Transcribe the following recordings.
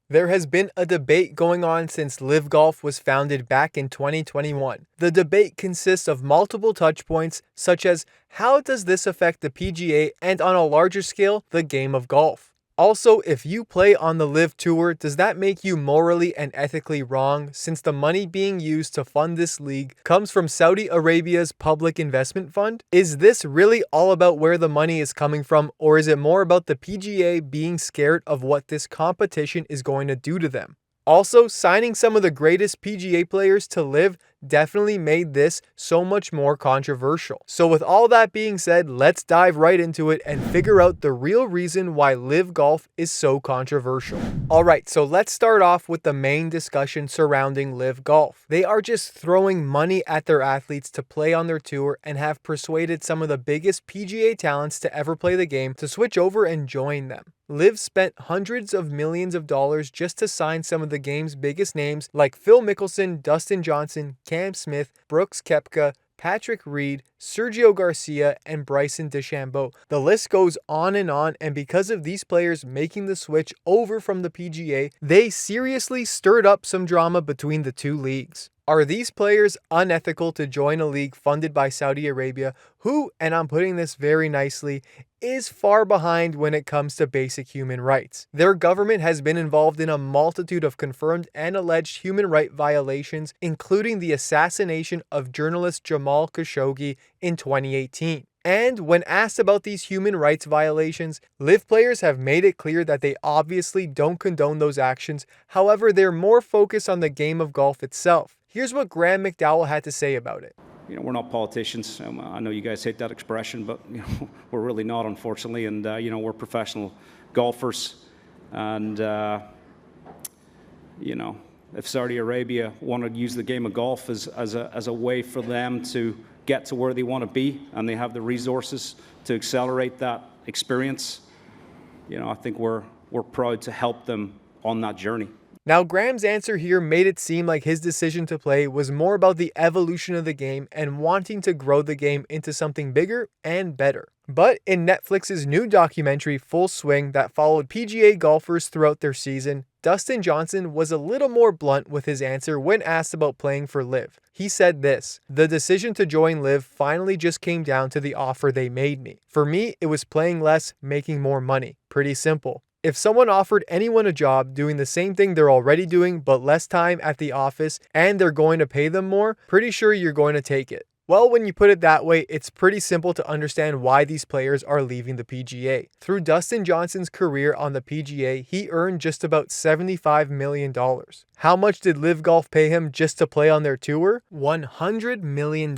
There has been a debate going on since LIV Golf was founded back in 2021. The debate consists of multiple touchpoints, such as how does this affect the PGA and on a larger scale, the game of golf? Also, if you play on the LIV Tour, does that make you morally and ethically wrong since the money being used to fund this league comes from Saudi Arabia's public investment fund? Is this really all about where the money is coming from, or is it more about the PGA being scared of what this competition is going to do to them? Also, signing some of the greatest PGA players to LIV definitely made this so much more controversial. So with all that being said, let's dive right into it and figure out the real reason why LIV Golf is so controversial. Alright, so let's start off with the main discussion surrounding LIV Golf. They are just throwing money at their athletes to play on their tour and have persuaded some of the biggest PGA talents to ever play the game to switch over and join them. LIV spent hundreds of millions of dollars just to sign some of the game's biggest names like Phil Mickelson, Dustin Johnson, Cam Smith, Brooks Koepka, Patrick Reed, Sergio Garcia, and Bryson DeChambeau. The list goes on, and because of these players making the switch over from the PGA, they seriously stirred up some drama between the two leagues. Are these players unethical to join a league funded by Saudi Arabia, who, and I'm putting this very nicely, is far behind when it comes to basic human rights? Their government has been involved in a multitude of confirmed and alleged human right violations, including the assassination of journalist Jamal Khashoggi in 2018. And when asked about these human rights violations, LIV players have made it clear that they obviously don't condone those actions. However, they're more focused on the game of golf itself. Here's what Graham McDowell had to say about it. We're not politicians. I know you guys hate that expression, but we're really not, unfortunately. And we're professional golfers. And if Saudi Arabia wanted to use the game of golf as a way for them to get to where they want to be, and they have the resources to accelerate that experience, I think we're proud to help them on that journey. Now, Graham's answer here made it seem like his decision to play was more about the evolution of the game and wanting to grow the game into something bigger and better. But in Netflix's new documentary Full Swing that followed PGA golfers throughout their season, Dustin Johnson was a little more blunt with his answer when asked about playing for LIV. He said this: "The decision to join LIV finally just came down to the offer they made me. For me, it was playing less, making more money. Pretty simple. If someone offered anyone a job doing the same thing they're already doing but less time at the office and they're going to pay them more, pretty sure you're going to take it." Well, when you put it that way, it's pretty simple to understand why these players are leaving the PGA. Through Dustin Johnson's career on the PGA, he earned just about $75 million. How much did LIV Golf pay him just to play on their tour? $100 million.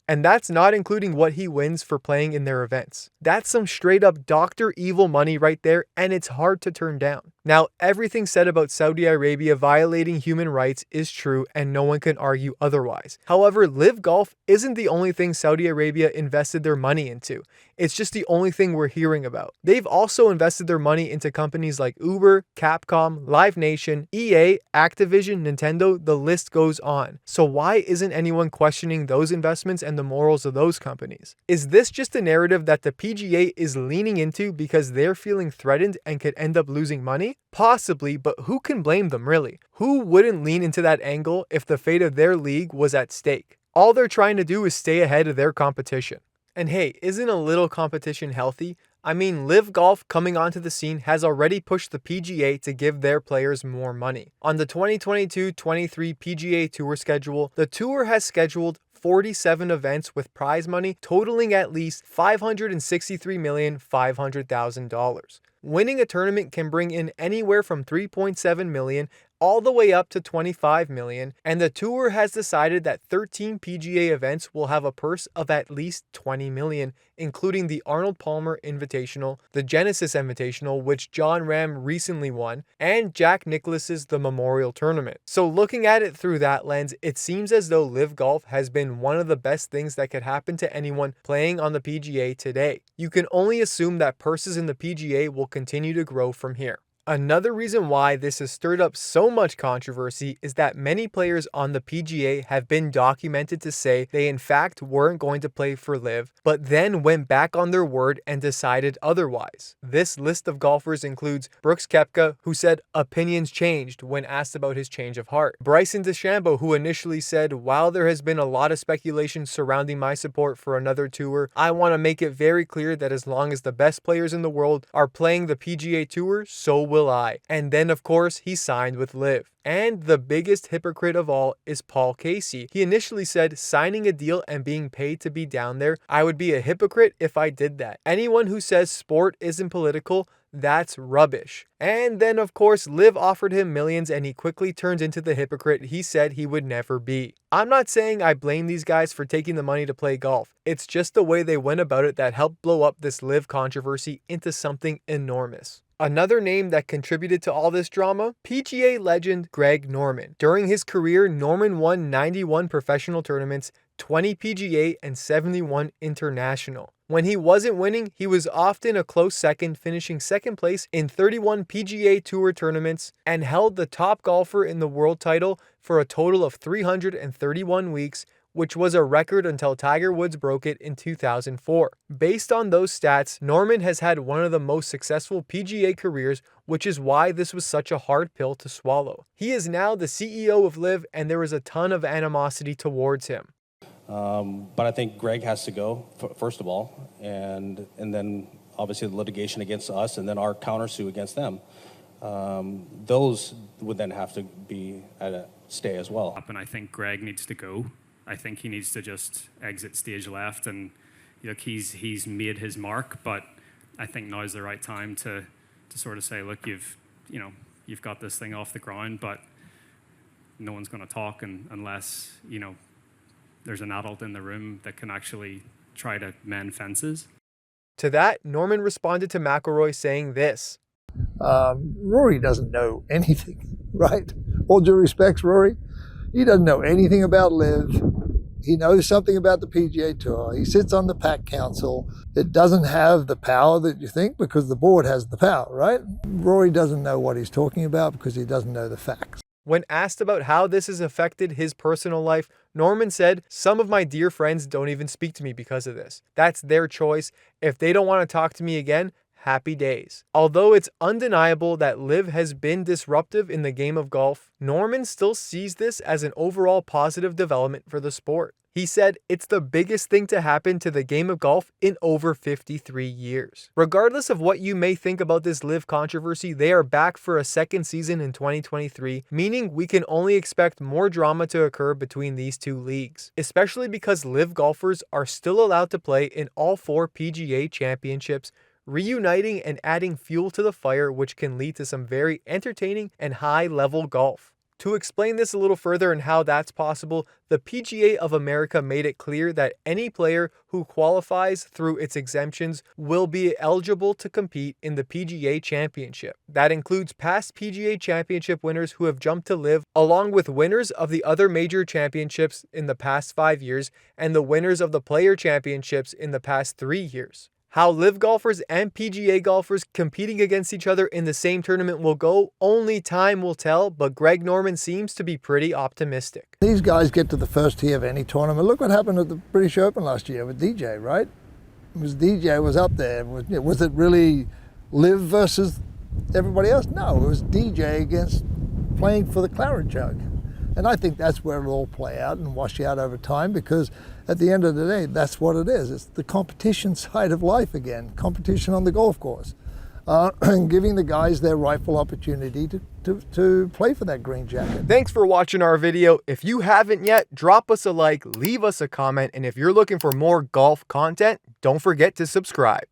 And that's not including what he wins for playing in their events. That's some straight up Dr. Evil money right there, and it's hard to turn down. Now, everything said about Saudi Arabia violating human rights is true, and no one can argue otherwise. However, LIV Golf isn't the only thing Saudi Arabia invested their money into. It's just the only thing we're hearing about. They've also invested their money into companies like Uber, Capcom, Live Nation, EA, Activision, Nintendo, the list goes on. So why isn't anyone questioning those investments and the morals of those companies? Is this just a narrative that the PGA is leaning into because they're feeling threatened and could end up losing money? Possibly, but who can blame them really? Who wouldn't lean into that angle if the fate of their league was at stake? All they're trying to do is stay ahead of their competition. And hey, isn't a little competition healthy? I mean, LIV Golf coming onto the scene has already pushed the PGA to give their players more money. On the 2022-23 PGA Tour schedule, the tour has scheduled 47 events with prize money totaling at least $563,500,000. Winning a tournament can bring in anywhere from $3.7 million all the way up to $25 million, and the tour has decided that 13 PGA events will have a purse of at least $20 million, including the Arnold Palmer Invitational, the Genesis Invitational, which John Ram recently won, and Jack Nicklaus's The Memorial Tournament. So looking at it through that lens, it seems as though LIV Golf has been one of the best things that could happen to anyone playing on the PGA today. You can only assume that purses in the PGA will continue to grow from here. Another reason why this has stirred up so much controversy is that many players on the PGA have been documented to say they in fact weren't going to play for LIV, but then went back on their word and decided otherwise. This list of golfers includes Brooks Koepka, who said opinions changed when asked about his change of heart. Bryson DeChambeau, who initially said, while there has been a lot of speculation surrounding my support for another tour, I want to make it very clear that as long as the best players in the world are playing the PGA Tour, so will I. And then of course he signed with LIV. And the biggest hypocrite of all is Paul Casey. He initially said signing a deal and being paid to be down there, I would be a hypocrite if I did that. Anyone who says sport isn't political, that's rubbish. And then of course LIV offered him millions and he quickly turned into the hypocrite he said he would never be. I'm not saying I blame these guys for taking the money to play golf. It's just the way they went about it that helped blow up this LIV controversy into something enormous. Another name that contributed to all this drama, PGA legend Greg Norman. During his career, Norman won 91 professional tournaments, 20 PGA, and 71 international. When he wasn't winning, he was often a close second, finishing second place in 31 PGA Tour tournaments and held the top golfer in the world title for a total of 331 weeks, which was a record until Tiger Woods broke it in 2004. Based on those stats, Norman has had one of the most successful PGA careers, which is why this was such a hard pill to swallow. He is now the CEO of LIV, and there is a ton of animosity towards him. But I think Greg has to go, first of all, and then obviously the litigation against us, and then our countersue against them. Those would then have to be at a stay as well. And I think Greg needs to go. I think he needs to just exit stage left, and look, he's made his mark, but I think now's the right time to sort of say, look, you've got this thing off the ground, but no one's going to talk unless there's an adult in the room that can actually try to mend fences. To that, Norman responded to McIlroy saying this. Rory doesn't know anything, right? All due respects, Rory. He doesn't know anything about LIV. He knows something about the PGA Tour. He sits on the PAC Council. It doesn't have the power that you think because the board has the power, right? Rory doesn't know what he's talking about because he doesn't know the facts. When asked about how this has affected his personal life, Norman said, some of my dear friends don't even speak to me because of this. That's their choice. If they don't want to talk to me again, happy days. Although it's undeniable that LIV has been disruptive in the game of golf, Norman still sees this as an overall positive development for the sport. He said it's the biggest thing to happen to the game of golf in over 53 years. Regardless of what you may think about this LIV controversy, they are back for a second season in 2023, meaning we can only expect more drama to occur between these two leagues, especially because LIV golfers are still allowed to play in all 4 PGA championships, reuniting and adding fuel to the fire, which can lead to some very entertaining and high-level golf. To explain this a little further and how that's possible, the PGA of America made it clear that any player who qualifies through its exemptions will be eligible to compete in the PGA Championship. That includes past PGA Championship winners who have jumped to LIV, along with winners of the other major championships in the past 5 years and the winners of the Player Championships in the past 3 years. How LIV golfers and PGA golfers competing against each other in the same tournament will go, only time will tell, but Greg Norman seems to be pretty optimistic. These guys get to the first tee of any tournament. Look what happened at the British Open last year with DJ, right? DJ was up there. Was it really LIV versus everybody else? No, it was DJ against playing for the claret jug. And I think that's where it'll all play out and wash out over time, because at the end of the day, that's what it is. It's the competition side of life again, competition on the golf course, and giving the guys their rightful opportunity to play for that green jacket. Thanks for watching our video. If you haven't yet, drop us a like, leave us a comment, and if you're looking for more golf content, don't forget to subscribe.